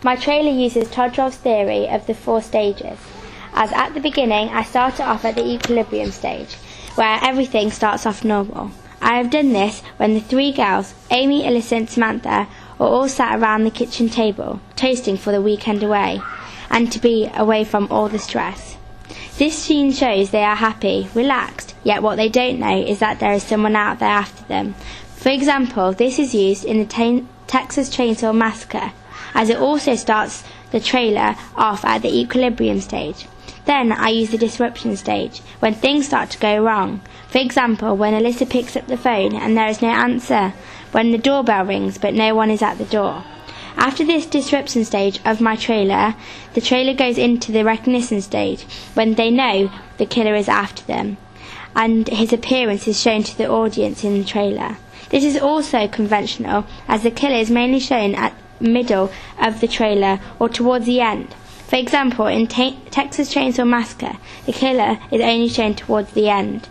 My trailer uses Todorow's theory of the 4 stages, as at the beginning I started off at the equilibrium stage, where everything starts off normal. I have done this when the 3 girls, Amy, Alyssa and Samantha, are all sat around the kitchen table, toasting for the weekend away, and to be away from all the stress. This scene shows they are happy, relaxed, yet what they don't know is that there is someone out there after them. For example, this is used in the Texas Chainsaw Massacre, as it also starts the trailer off at the equilibrium stage. Then I use the disruption stage, when things start to go wrong. For example, when Alyssa picks up the phone and there is no answer, when the doorbell rings but no one is at the door. After this disruption stage of my trailer, the trailer goes into the recognition stage, when they know the killer is after them, and his appearance is shown to the audience in the trailer. This is also conventional, as the killer is mainly shown at the middle of the trailer or towards the end. For example, in Texas Chainsaw Massacre, the killer is only shown towards the end.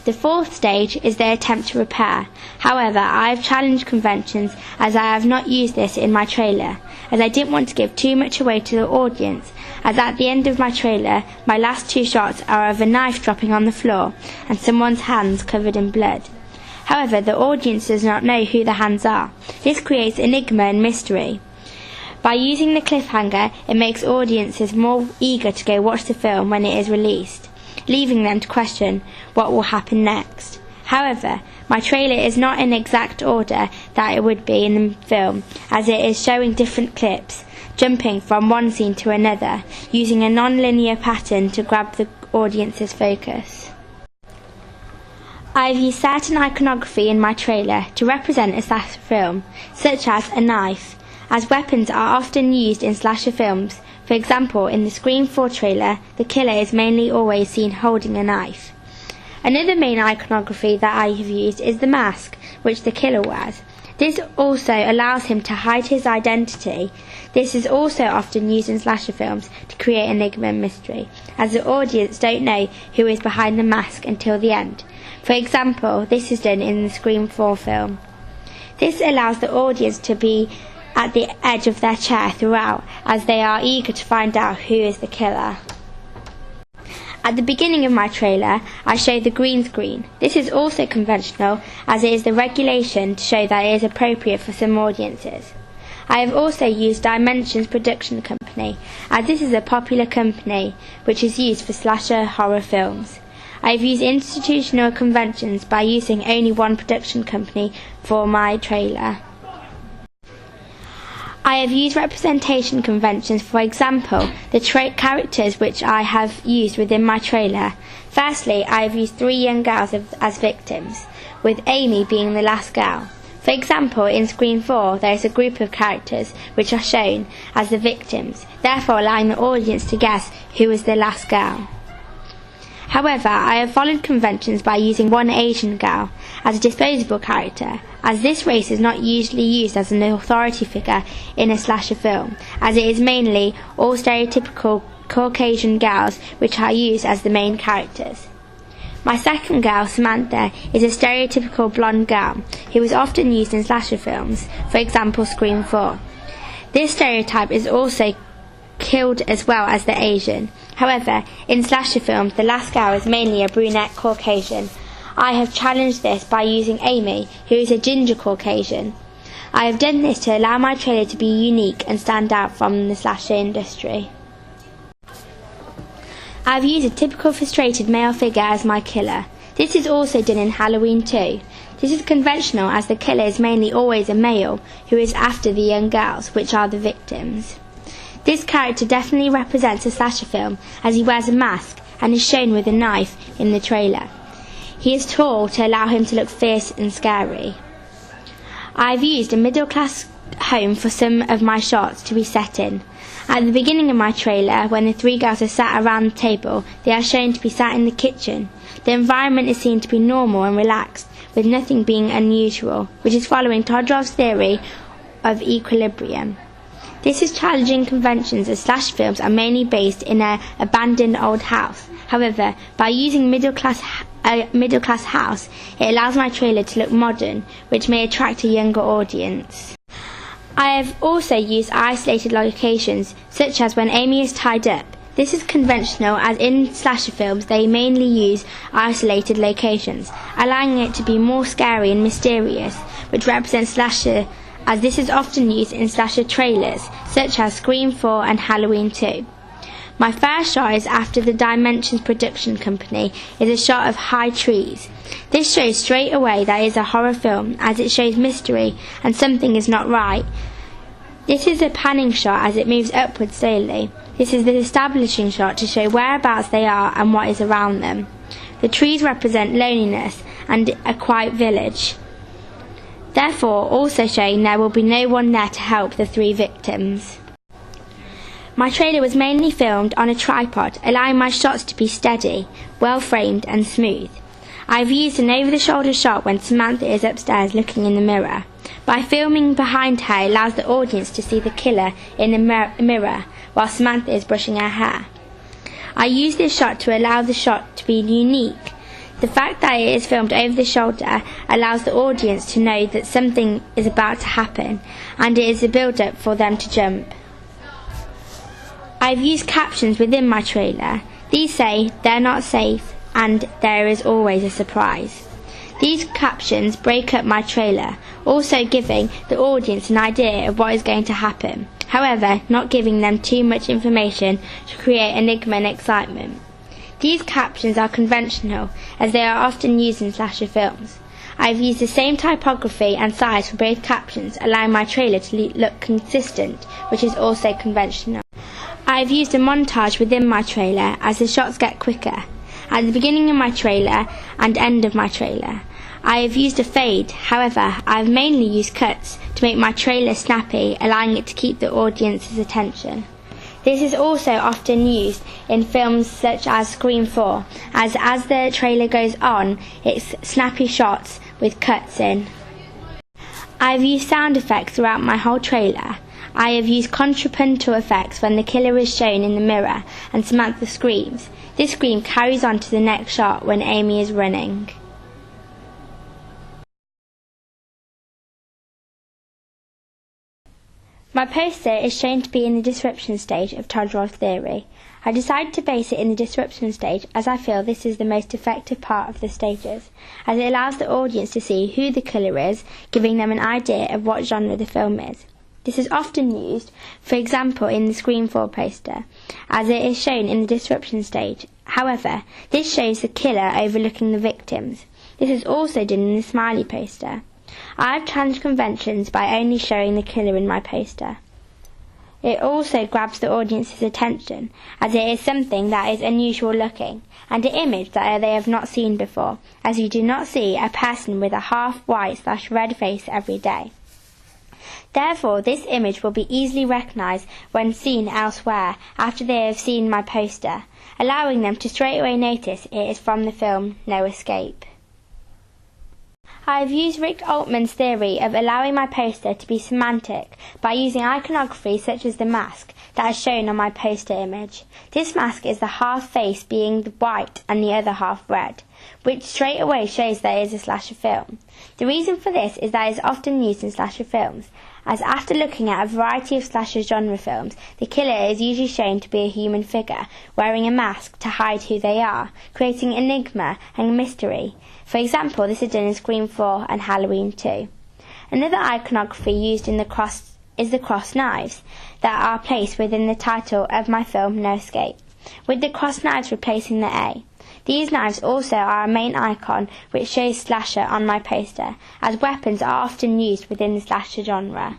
The 4th stage is their attempt to repair. However, I have challenged conventions, as I have not used this in my trailer, as I didn't want to give too much away to the audience, as at the end of my trailer, my last 2 shots are of a knife dropping on the floor and someone's hands covered in blood. However, the audience does not know who the hands are. This creates enigma and mystery. By using the cliffhanger, it makes audiences more eager to go watch the film when it is released, leaving them to question what will happen next. However, my trailer is not in exact order that it would be in the film, as it is showing different clips, jumping from one scene to another, using a non-linear pattern to grab the audience's focus. I have used certain iconography in my trailer to represent a slasher film, such as a knife, as weapons are often used in slasher films. For example, in the Scream 4 trailer, the killer is mainly always seen holding a knife. Another main iconography that I have used is the mask, which the killer wears. This also allows him to hide his identity. This is also often used in slasher films to create enigma and mystery, as the audience don't know who is behind the mask until the end. For example, this is done in the Scream 4 film. This allows the audience to be at the edge of their chair throughout, as they are eager to find out who is the killer. At the beginning of my trailer, I show the green screen. This is also conventional, as it is the regulation to show that it is appropriate for some audiences. I have also used Dimensions Production Company, as this is a popular company which is used for slasher horror films. I have used institutional conventions by using only one production company for my trailer. I have used representation conventions, for example, the characters which I have used within my trailer. Firstly, I have used 3 young girls as victims, with Amy being the last girl. For example, in Scream 4, there is a group of characters which are shown as the victims, therefore allowing the audience to guess who is the last girl. However, I have followed conventions by using one Asian girl as a disposable character, as this race is not usually used as an authority figure in a slasher film, as it is mainly all stereotypical Caucasian girls which are used as the main characters. My second girl, Samantha, is a stereotypical blonde girl who is often used in slasher films, for example Scream 4. This stereotype is also killed as well as the Asian. However, in slasher films, the last girl is mainly a brunette Caucasian. I have challenged this by using Amy, who is a ginger Caucasian. I have done this to allow my trailer to be unique and stand out from the slasher industry. I have used a typical frustrated male figure as my killer. This is also done in Halloween 2. This is conventional, as the killer is mainly always a male who is after the young girls, which are the victims. This character definitely represents a slasher film, as he wears a mask and is shown with a knife in the trailer. He is tall to allow him to look fierce and scary. I have used a middle-class home for some of my shots to be set in. At the beginning of my trailer, when the 3 girls are sat around the table, they are shown to be sat in the kitchen. The environment is seen to be normal and relaxed, with nothing being unusual, which is following Todorow's theory of equilibrium. This is challenging conventions, as slash films are mainly based in an abandoned old house. However, by using a middle-class house, it allows my trailer to look modern, which may attract a younger audience. I have also used isolated locations, such as when Amy is tied up. This is conventional, as in slasher films they mainly use isolated locations, allowing it to be more scary and mysterious, which represents slasher, as this is often used in slasher trailers, such as Scream 4 and Halloween 2. My first shot is after the Dimensions production company is a shot of high trees. This shows straight away that it is a horror film, as it shows mystery and something is not right. This is a panning shot as it moves upwards slowly. This is the establishing shot to show whereabouts they are and what is around them. The trees represent loneliness and a quiet village, therefore also showing there will be no one there to help the three victims. My trailer was mainly filmed on a tripod, allowing my shots to be steady, well framed and smooth. I have used an over-the-shoulder shot when Samantha is upstairs looking in the mirror. By filming behind her, it allows the audience to see the killer in the mirror while Samantha is brushing her hair. I use this shot to allow the shot to be unique. The fact that it is filmed over the shoulder allows the audience to know that something is about to happen, and it is a build-up for them to jump. I've used captions within my trailer. These say, "They're not safe," and "There is always a surprise." These captions break up my trailer, also giving the audience an idea of what is going to happen, however, not giving them too much information to create enigma and excitement. These captions are conventional, as they are often used in slasher films. I have used the same typography and size for both captions, allowing my trailer to look consistent, which is also conventional. I have used a montage within my trailer as the shots get quicker. At the beginning of my trailer and end of my trailer, I have used a fade. However, I have mainly used cuts to make my trailer snappy, allowing it to keep the audience's attention. This is also often used in films such as Scream 4, as the trailer goes on, it's snappy shots with cuts in. I have used sound effects throughout my whole trailer. I have used contrapuntal effects when the killer is shown in the mirror and Samantha screams. This scream carries on to the next shot when Amy is running. My poster is shown to be in the description stage of Todorov theory. I decided to base it in the description stage as I feel this is the most effective part of the stages, as it allows the audience to see who the killer is, giving them an idea of what genre the film is. This is often used, for example, in the Scream 4 poster, as it is shown in the description stage. However, this shows the killer overlooking the victims. This is also done in the Smiley poster. I have challenged conventions by only showing the killer in my poster. It also grabs the audience's attention, as it is something that is unusual looking, and an image that they have not seen before, as you do not see a person with a half-white/red face every day. Therefore, this image will be easily recognised when seen elsewhere after they have seen my poster, allowing them to straight away notice it is from the film No Escape. I have used Rick Altman's theory of allowing my poster to be semantic by using iconography such as the mask that is shown on my poster image. This mask is the half face being white and the other half red, which straight away shows that it is a slasher film. The reason for this is that it is often used in slasher films, as after looking at a variety of slasher genre films, the killer is usually shown to be a human figure, wearing a mask to hide who they are, creating enigma and mystery. For example, this is done in Scream 4 and Halloween 2. Another iconography used in the cross is the cross knives that are placed within the title of my film No Escape, with the cross knives replacing the A. These knives also are a main icon which shows slasher on my poster, as weapons are often used within the slasher genre.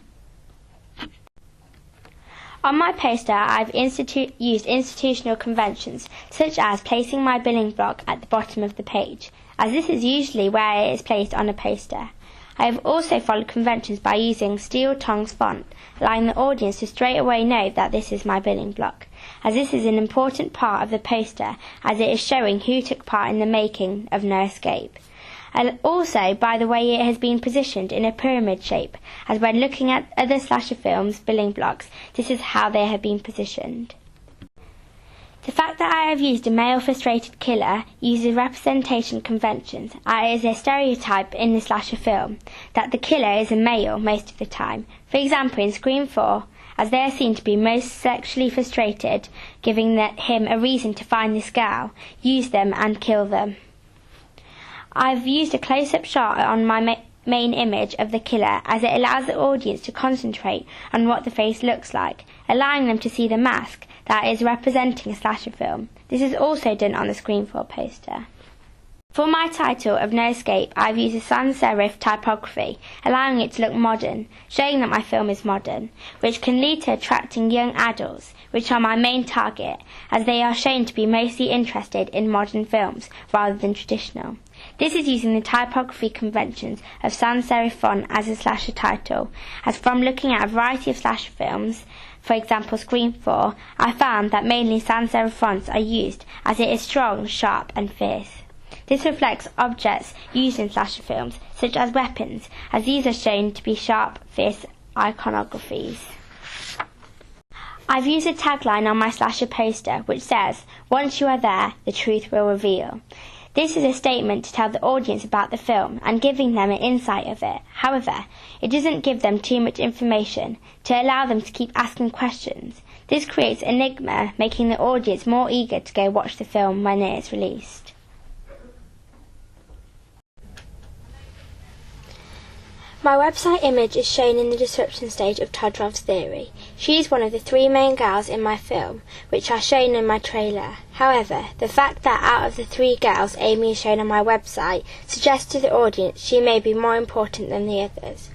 On my poster, I've used institutional conventions, such as placing my billing block at the bottom of the page, as this is usually where it is placed on a poster. I have also followed conventions by using steel tongs font, allowing the audience to straight away know that this is my billing block, as this is an important part of the poster, as it is showing who took part in the making of No Escape. And also by the way it has been positioned in a pyramid shape, as when looking at other slasher films' billing blocks, this is how they have been positioned. The fact that I have used a male frustrated killer uses representation conventions, as is a stereotype in the slasher film, that the killer is a male most of the time. For example, in Scream 4, as they are seen to be most sexually frustrated, giving him a reason to find this girl, use them and kill them. I've used a close-up shot on my main image of the killer, as it allows the audience to concentrate on what the face looks like, allowing them to see the mask that is representing a slasher film. This is also done on the Scream 4 poster. For my title of No Escape, I've used a sans serif typography, allowing it to look modern, showing that my film is modern, which can lead to attracting young adults, which are my main target, as they are shown to be mostly interested in modern films rather than traditional. This is using the typography conventions of sans serif font as a slasher title, as from looking at a variety of slasher films, for example Scream 4, I found that mainly sans serif fonts are used, as it is strong, sharp and fierce. This reflects objects used in slasher films, such as weapons, as these are shown to be sharp, fierce iconographies. I've used a tagline on my slasher poster which says, "Once you are there, the truth will reveal." This is a statement to tell the audience about the film and giving them an insight of it. However, it doesn't give them too much information to allow them to keep asking questions. This creates enigma, making the audience more eager to go watch the film when it is released. My website image is shown in the description stage of Todrov's Theory. She is one of the three main girls in my film, which are shown in my trailer. However, the fact that out of the three girls Amy is shown on my website suggests to the audience she may be more important than the others.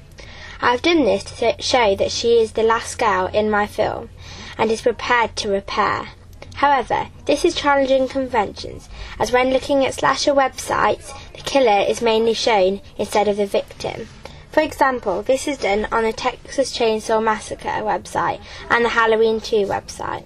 I've done this to show that she is the last girl in my film and is prepared to repair. However, this is challenging conventions, as when looking at slasher websites, the killer is mainly shown instead of the victim. For example, this is done on the Texas Chainsaw Massacre website and the Halloween 2 website.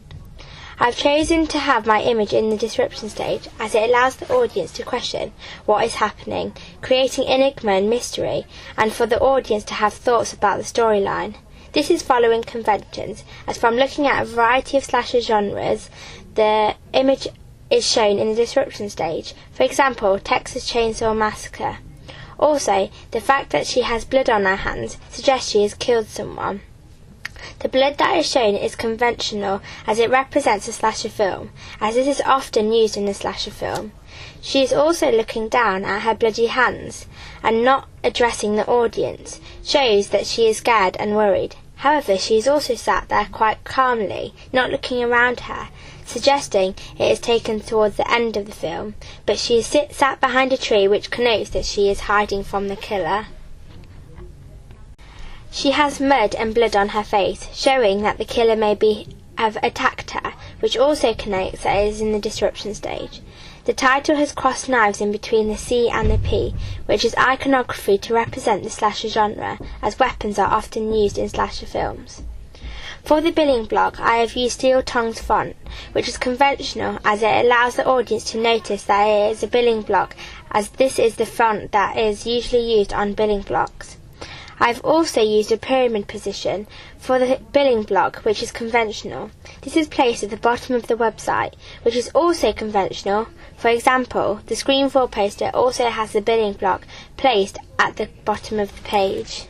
I've chosen to have my image in the description stage, as it allows the audience to question what is happening, creating enigma and mystery, and for the audience to have thoughts about the storyline. This is following conventions, as from looking at a variety of slasher genres, the image is shown in the description stage. For example, Texas Chainsaw Massacre. Also, the fact that she has blood on her hands suggests she has killed someone. The blood that is shown is conventional, as it represents a slasher film, as it is often used in a slasher film. She is also looking down at her bloody hands, and not addressing the audience, shows that she is scared and worried. However, she is also sat there quite calmly, not looking around her, suggesting it is taken towards the end of the film, but she is sat behind a tree, which connotes that she is hiding from the killer. She has mud and blood on her face, showing that the killer may have attacked her, which also connotes that it is in the description stage. The title has crossed knives in between the C and the P, which is iconography to represent the slasher genre, as weapons are often used in slasher films. For the billing block, I have used Steel Tongue's font, which is conventional, as it allows the audience to notice that it is a billing block, as this is the font that is usually used on billing blocks. I have also used a pyramid position for the billing block, which is conventional. This is placed at the bottom of the website, which is also conventional. For example, the Scream 4 poster also has the billing block placed at the bottom of the page.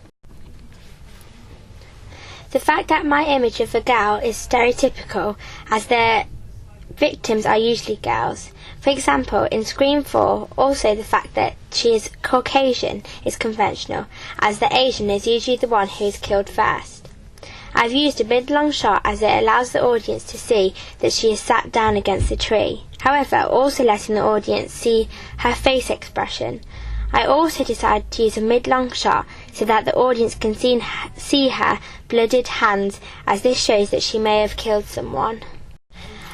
The fact that my image of a girl is stereotypical, as the victims are usually girls. For example, in Scream 4, also the fact that she is Caucasian is conventional, as the Asian is usually the one who is killed first. I've used a mid-long shot, as it allows the audience to see that she is sat down against the tree, however also letting the audience see her face expression. I also decided to use a mid-long shot so that the audience can see her blooded hands, as this shows that she may have killed someone.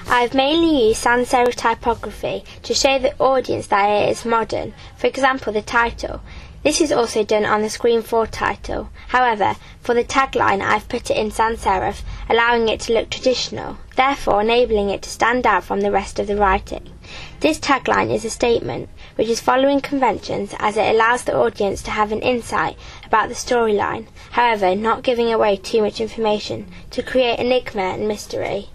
I have mainly used sans serif typography to show the audience that it is modern, for example the title. This is also done on the Scream 4 title. However, for the tagline I've put it in sans serif, allowing it to look traditional, therefore enabling it to stand out from the rest of the writing. This tagline is a statement, which is following conventions, as it allows the audience to have an insight about the storyline, however not giving away too much information, to create enigma and mystery.